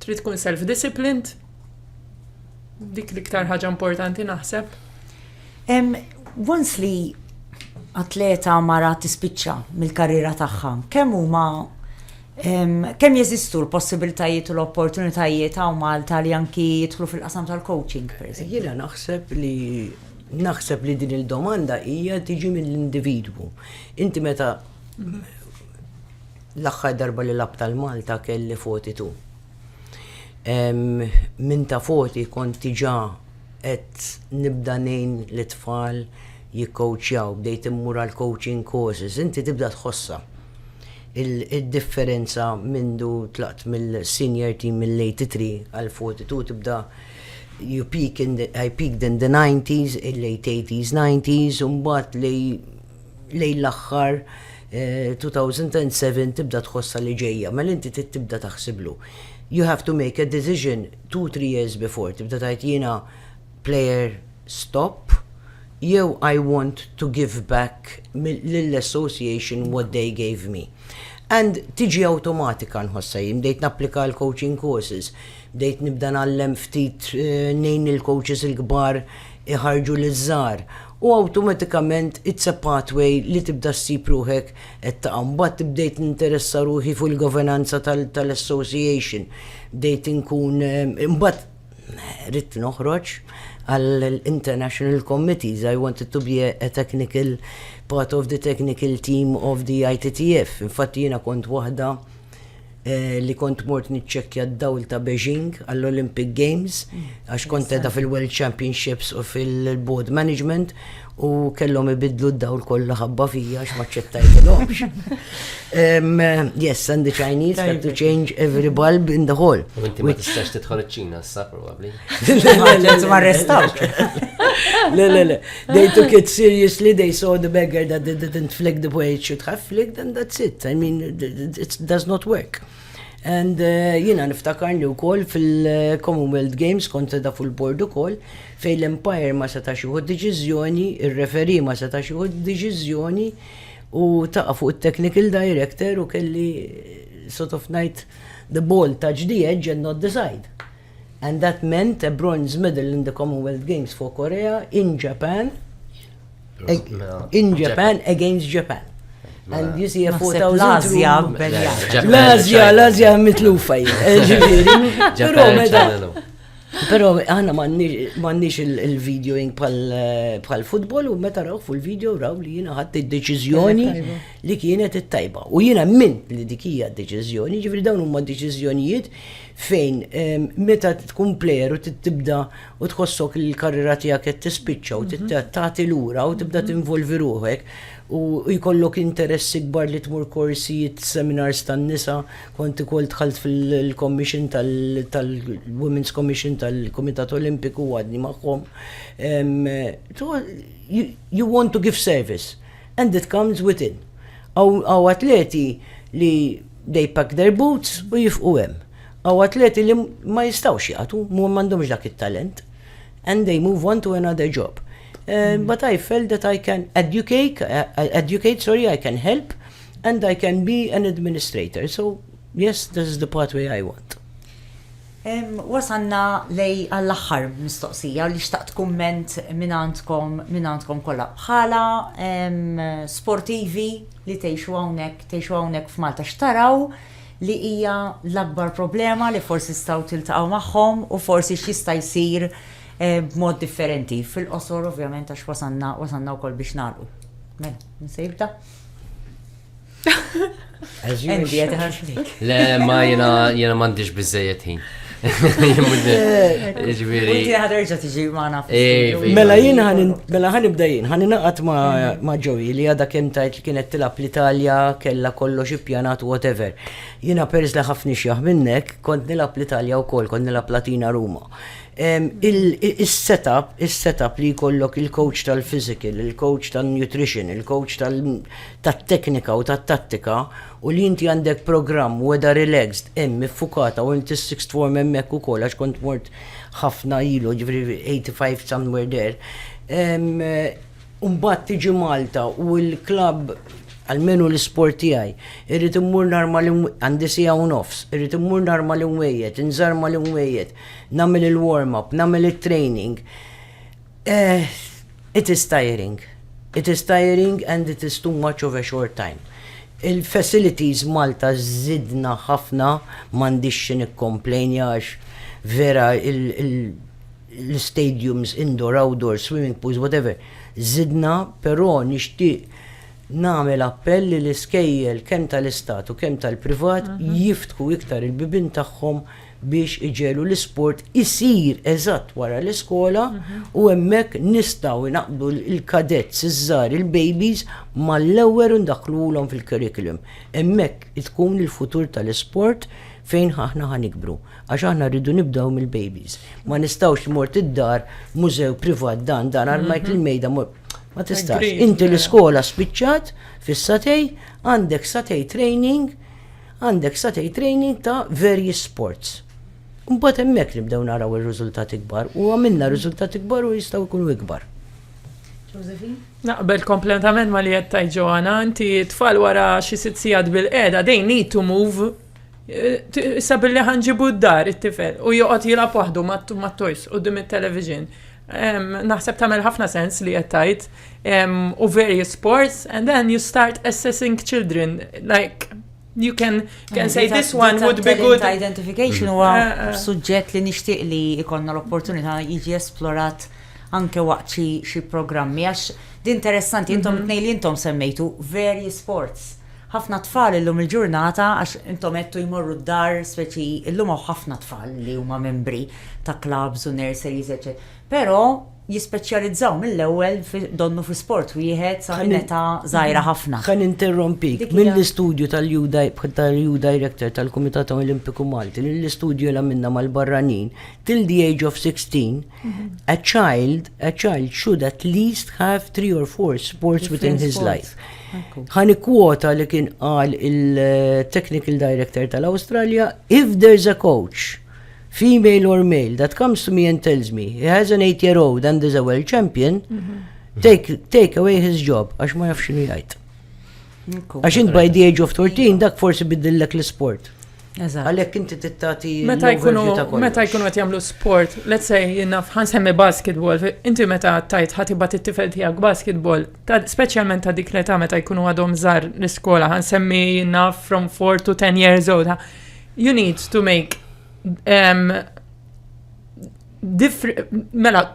Trid tkun self-disciplined. Dik l-iktar ħaġa importanti naħseb. Once li atleta mara tispiċċa mill-karriera tagħha, kemm jeżistu l-possibilitajiet u l-opportunitajiet hawn Malta li anki jidħlu fil-qasam tal-coaching, pereżempju? Jiena naħseb li din il-domanda hija tiġi mill-individwu. Inti meta l-aħħar darba li lab tal-Malta kelli 42. Min ta' 40 kont diġà qed nibda ngħin l-tfal jikkoachjaw, bdejt immur għal coaching courses, inti tibda tħossa il-differenza mindu tlaqt mill-senior team mill-83 għal 42 tibda I peaked in the 90s, il-late 80s, 90s, mbagħad lej l-aħħar 2007 tibda tħossa li ġejja, ma l-inti tibda taħsiblu. You have to make a decision 2-3 years before, tibda tajt jiena player stop, jew I want to give back lill-association what they gave me. And tiġi automatika nħossa bdejt napplika l-coaching courses, bdejt nibda nallem ftit nejn il-coaches il-kbar iħarġu l-żar. U automatikament it's a pathway li tibda ssib ruħek mbagħad tibdejt ninteressa ruħi fuq il-governanza tal-association. Bdejt inkun mbagħad rid noħroġ għall-international committees. I wanted to be a technical part of the technical team of the ITTF. Infatti jiena kont waħda li kont mort niċċekkja d-dawl ta' Beijing għall-Olympic Games għax kont edha fil-World Championships u fil-Board Management u kellhom ibidlu d-dawl kollha ħabba fija għax ma ċettajtilhomx. Yes, and the Chinese had to change every bulb in the hall. U inti ma tistax tidħol iċ-Ċina issa probably. Ma restawx. Le. They took it seriously. They saw the beggar that didn't flick the way it should have flicked, and that's it. I mean, it does not work. And jiena niftakarni wkoll fil-Commonwealth Games kont da fil-board ukoll fejn l-Empire ma setax jieħu deċiżjoni, ir-referee ma setax jieħu deċiżjoni u taqa' fuq it-technical director u kelli sort of night the ball touched the edge and not the side. And that meant a bronze medal in the Commonwealth Games for Korea in Japan against Japan. And you see a 4,000 l-Azja mitlufa Pero għana mannix il-videoing pal-futbol u meta raw fu l-video raw li jina ħadd id-deċizjoni li kienet it-tajba. U jina mint li dikija d-deċizjoni, ġifri dawn huma deċizjonijiet fejn meta tkun plejer u tibda u tħossok il-karriera tiegħek qed tispiċċa u tagħti lura u tibda tinvolvi ruħek u jkollok interess ikbar li tmur korsijiet seminars tan-nisa, kont ukoll dħalt fil-commission tal-Women's Commission tal-Kumitat Olimpiku għadni magħhom. You want to give service and it comes within. Aw atleti li they pack their boots u jifqu hemm. Aw atleti li ma jistgħux jagħtu, m'għandhomx dak it-talent and they move on to another job. But I felt that I can educate, I can help, and I can be an administrator. So, yes, this is the pathway I want. Wasanna lej għall-axħar mistoqsija li xtaqt kumment minn għandkom kollha. Bħala sportivi li tgħixu hawnhekk f'Malta x'taraw li hija l-akbar problema li forsi stgħu tiltaqgħu magħhom u forsi x'jista' jsir b'mod differenti. Fil-qosor ovvjament għax wasanna wkoll biex nagħlqu. Mela, nsejbda? Andy qed iħarġlik. Le, ma jiena m'għandix biżejjed ħin. Inti ħaderġa tiġi magħna. Mela ħanibda jien, ħaninaqat ma' Joey li għadha kemm tajt li kienet tilab l-Italja, kellha kollox ippjanat whatever. Jiena peress li ħafni xjaħ minnek, kont nilab l-Italja wkoll, kont nilab Latina Ruma. Is-setup li jkollok il-coach tal-physical, il-coach tal-nutrition, il-coach tal-teknika u tat-tattika u li inti għandek programm whether relaxed, iffukata u inti s-sixth form hemmhekk ukoll għax kont mort ħafna ilu, ġifri 85 somewhere there. Mbagħad tiġi Malta u l-klabb għalmenu l-sport tiegħi, irrid immur narma għandi sija u nofs, irrid immur narma l-imwejjed, inżarma l-imwejjed, nagħmel il-warm-up, nagħmel il-training. It is tiring. It is tiring and it is too much of a short time. Il-facilities Malta żidna ħafna, m'għandix nikkomplejn għax vera il-stadiums, indoor, outdoor, swimming pools, whatever, żidna, però nixtieq nagħmel appell li l-iskejjel kemm tal-istat u kemm tal-privat jiftħu iktar il-bibin tagħhom biex iġelu l-isport isir eżatt wara l-iskola u hemmhekk nistgħu naqbdu il-kadets, iż-żgħar, il-babies mal-ewwel u ndaħħluhom fil-curriculum. Hemmhekk tkun il-futur tal-isport fejn aħna ħanikbru. Għax aħna rridu nibdew mill-babies. Ma nistgħux mort id-dar mużew privat dan armajt il-mejda ma tistax. Inti l-iskola spiċċat fis-satej, għandek satej training ta' various sports. Mbagħad hemmhekk nibdew naraw ir-riżultati kbar u għamilna riżultati kbar u jistgħu jkunu ikbar. Josephine? Naqbel kompletament ma li qed tajt Joanna, inti tfal wara xi 6 sigħat bil-qiegħda, they need to move. Issa billi ħanġibu d-dar it-tifel u joqgħod jilgħab waħdu mat-toys quddiem it-television. Naħseb tagħmel ħafna sens li qed tajt u various sports and then you start assessing children like you can say this one would be good. Identification huwa suġġett li nixtieq li jkollna l-opportunità jiġi esplorat anke waqt xi programmi għax interessanti intom tnejn li intom semmejtu various sports. Ħafna tfal illum il-ġurnata għax intom qed jmorru d-dar speċi illum hawn ħafna tfal li huma membri ta' clubs u nurseries eċetera. Però jispeċjalizzaw mill-ewwel donnu fi sport wieħed sa meta żgħira ħafna. Ħan interrompik mill-istudju tal-U Director tal-Kumitat Olimpiku Malti, l-istudju li minna mal-barranin till the age of 16, a child should at least have 3 or 4 sports within his life. Ħani kwota li kien qal il-Technical Director tal-Awstralja, if there's a coach, female or male, that comes to me and tells me he has an 8-year-old and is a world champion, take away his job, għax ma jafx xinu jgħid. Għax int by the age of 13 dak forsi biddillek l-sport. Għalhekk inti tittati meta jkunu qed jagħmlu sport, let's say jinnaf ħansemmi basketball, inti meta tajt ħatibat it-tifel tiegħek basketball, speċjalment ta' dik l-età meta jkunu għadhom żgħar l-iskola, ħansemmi jinnaf from 4 to 10 years old. You need to make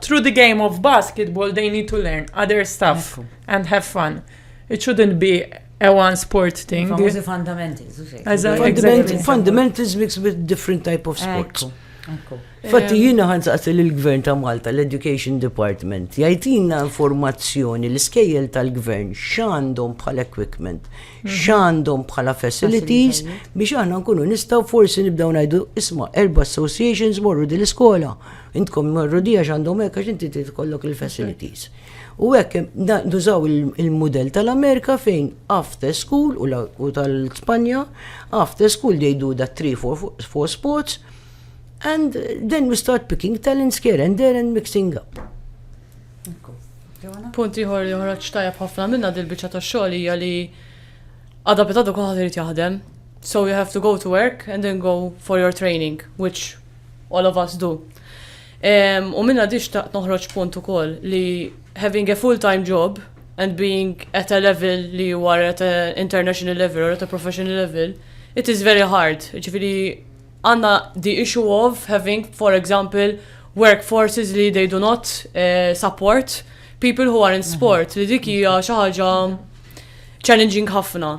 through the game of basketball they need to learn other stuff and have fun. It shouldn't be a one sport thing. Famosi fundamentals. Exactly. Fundamentals mixed with different type of sports. Fatti jiena ħansaqsi l-Gvern ta' Malta, l-Education Department, jgħidilna informazzjoni l-iskejjel tal-Gvern x'għandhom bħala equipment, x'għandhom bħala facilities biex aħna nkunu nistgħu forsi nibdew ngħidu isma' 4 associations morru din l-iskola. Intkom morru di għax għandhom hekk għax inti tkollok il-facilities. U hekk nużaw il-mudell tal-Amerika fejn after school u tal-Spanja, after school they do that 3-4 sports. And then we start picking talents here and there and mixing up. Punti ieħor li ħroġ tajjeb ħafna minna dil-biċċa tax-xogħol hija li adaptatu kulħadd irid jaħdem. So you have to go to work and then go for your training, which all of us do. U minna dix taqt noħroġ punt ukoll li having a full-time job and being at a level li you are at an international level or at a professional level, it is very hard. Ġifieri għanna the issue of having, for example, workforces li they do not support people who are in sport, li dik hija xi ħaġa challenging ħafna.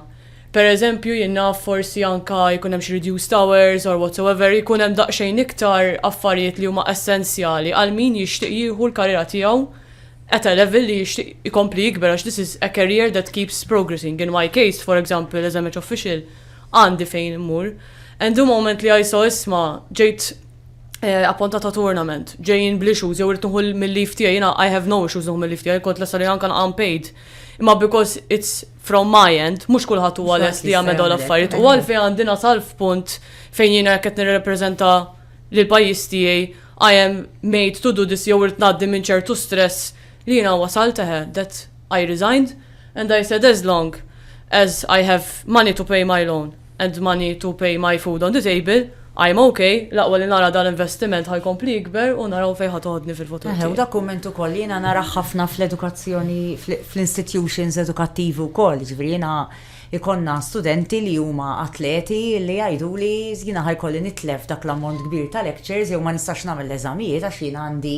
Per eżempju, jenna forsi anka jkun hemm xi reduced hours or whatsoever, jkun hemm daqsxejn iktar affarijiet li huma essenzjali għal min jixtieq jieħu l-karriera tiegħu at a level li jixtieq ikompli jikber għax this is a career that keeps progressing. In my case, for example, as a match official, għandi fejn immur. And the moment li I saw isma, ġejt appuntata tournament, ġejjin bl-issues, jew irtuħu mill-leaf tiegħi, jiena I have no issues nuħu mill-leaf tiegħi, kont lesta li anka unpaid. Imma because it's from my end, mhux kulħadd huwa lest li jagħmel dawn l-affarijiet. U għalfejn għandina salf-punt fejn jiena qed nirrepreżenta lil pajjiż tiegħi, I am made to do this jew irid ngħaddi minn ċertu stress li jiena wasalt that I resigned and I said as long as I have money to pay my loan and money to pay my food on the table, I'm okay, laqwa li nara dal-investiment ħajkompli jikber u naraw fejn ħatoħodni fil-futur. U da kumment ukoll jiena nara ħafna fl-edukazzjoni, fl-institutions edukattivi wkoll, ġifieri jiena ikonna studenti li huma atleti li jgħidu li jiena ħajkolli nitlef dak l-ammont kbir ta' lectures jew ma nistax nagħmel l-eżamijiet għax jiena għandi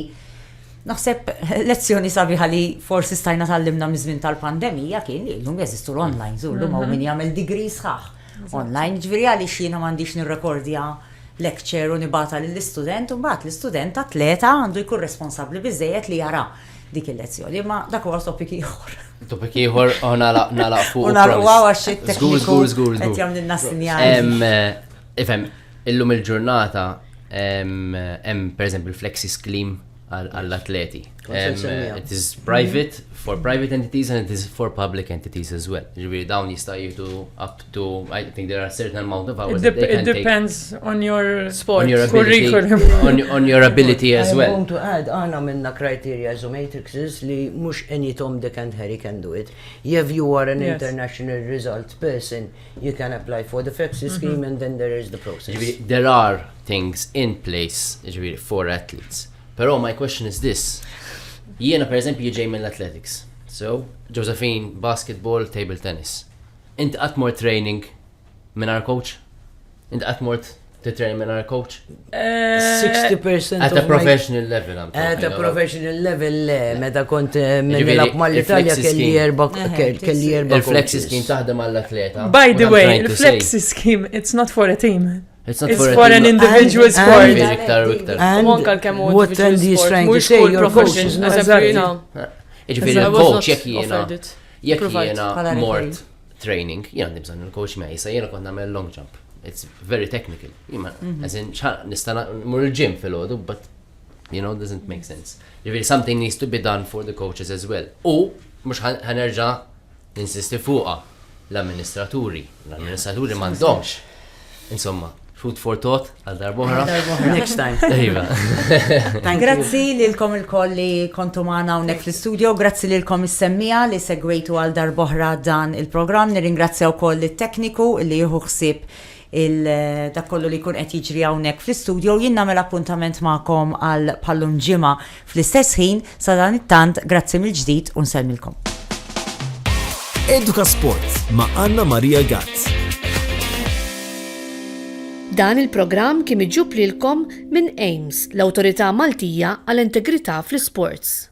naħseb lezzjoni sabiħa li forsi stajna tallimna miż-żmien tal-pandemija kien li llum jeżistu l-online, żurlu ma' min jagħmel degree sħaħ online, ġifieri għaliex jiena m'għandix nirrekordja lecture u nibata lill-istudent u mbagħad l-istudent atleta għandu jkun responsabbli biżejjed li jara dik il-lezzjoni, imma dak huwa topic ieħor. Topic ieħor nagħlaq fuq. U nagħlqu għax it-tekniku qed jagħmilna sinjali. Ifhem, illum il-ġurnata hemm pereżempju flexi scheme għall-atleti. It is private for private entities and it is for public entities as well. Ġifieri dawn jista' jieħdu up to, I think there are certain amount of hours that they can take. It depends on your sport, on your ability, on your ability as well. I'm going to add, għana minna criteria or matrices li mux any Tom, Dick and Harry can do it. If you are an international results person, you can apply for the flexi scheme and then there is the process. There are things in place for athletes. Pero my question is this. Jiena per eżempju ġej mill-athletics. So, Josephine, basketball, table tennis. Inti qatt mort training minn our coach? Inti qatt mort titrain minn our coach? 60% at a professional level. At a professional level, meta kont nilab mal-Italja kelli erba' il-flexi scheme taħdem għall-atleta. By the way, il-flexi scheme, it's not for a team. It's not It's for, for an individual sport. And what Andy is trying to say, your coach is not Iġifieri il-coach jekk jiena mort training, jiena nibżon il-coach ma jisa, jiena kont nagħmel long jump. It's very technical. As in, nista' mur il-gym fil-għodu, but doesn't make sense. Iġifieri something needs to be done for the coaches as well. U mhux ħanerġa' ninsisti fuqha l-amministraturi m'għandhomx. Insomma, food for thought, għal darbohra. Next time. Grazzi lilkom il-koll li kontu maħna unnek fl-studio, grazzi lilkom is-semmija li segwejtu għal darbohra dan il-program, nirringrazzja wkoll il-tekniku li jieħu ħsieb dak kollu li kun qed jiġri hawnhekk fl-studio. Jien nagħmel appuntament magħkom għal pallum ġimgħa fl-istess ħin sa dan it-tant, grazzi mill-ġdid u nsellmilkom. EdukaSport ma' Anna Maria Gazz. Dan il-programm kien miġġub lilkom minn AIMS, l-Awtorita Maltija għall-Integrita fl-Isports.